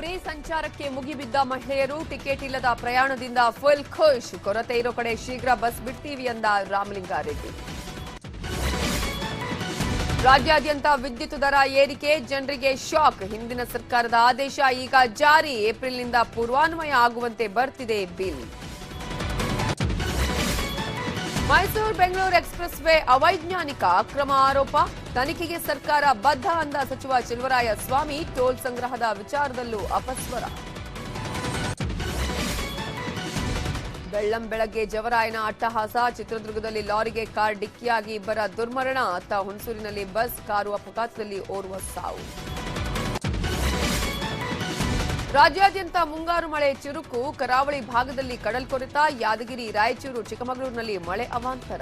Free ಸಂಚಾರಕ್ಕೆ ಮುಗಿಬಿದ್ದ ಮಹಿಳೆಯರು ticket ಇಲ್ಲದ ಪ್ರಯಾಣದಿಂದ ಫುಲ್ ಖುಷ್. ಕೊರತೆ ಇರೋ ಕಡೆ ಶೀಘ್ರ ಬಸ್ ಬಿಡ್ತೀವಿ ಎಂದ ರಾಮಲಿಂಗಾರೆಡ್ಡಿ. ರಾಜ್ಯಾದ್ಯಂತ ವಿದ್ಯುತ್ ದರ ಏರಿಕೆ, ಜನರಿಗೆ ಶಾಕ್. ಹಿಂದಿನ ಸರ್ಕಾರದ ಆದೇಶ ಈಗ ಜಾರಿ. ಏಪ್ರಿಲ್ನಿಂದ ಪೂರ್ವಾನ್ವಯ ಆಗುವಂತೆ ಬರ್ತಿದೆ bill. Mysuru Bengaluru express way ಅವೈಜ್ಞಾನಿಕ ಅಕ್ರಮ ಆರೋಪ. ತನಿಖೆಗೆ ಸರ್ಕಾರ ಬದ್ಧ ಅಂದ ಸಚಿವ ಚೆಲುವರಾಯ ಸ್ವಾಮಿ. ಟೋಲ್ ಸಂಗ್ರಹದ ವಿಚಾರದಲ್ಲೂ ಅಪಸ್ವರ. ಬೆಳ್ಳಂ ಬೆಳಗ್ಗೆ ಜವರಾಯನ ಅಟ್ಟಹಾಸ. ಚಿತ್ರದುರ್ಗದಲ್ಲಿ ಲಾರಿಗೆ ಕಾರ್ ಡಿಕ್ಕಿಯಾಗಿ ಇಬ್ಬರ ದುರ್ಮರಣ. ಅತ್ತ ಹುಣಸೂರಿನಲ್ಲಿ ಬಸ್ ಕಾರು ಅಪಘಾತದಲ್ಲಿ ಓರ್ವ ಸಾವು. ರಾಜ್ಯಾದ್ಯಂತ ಮುಂಗಾರು ಮಳೆ ಚುರುಕು. ಕರಾವಳಿ ಭಾಗದಲ್ಲಿ ಕಡಲ್ಕೊರೆತ. ಯಾದಗಿರಿ, ರಾಯಚೂರು, ಚಿಕ್ಕಮಗಳೂರಿನಲ್ಲಿ ಮಳೆ ಅವಾಂತರ.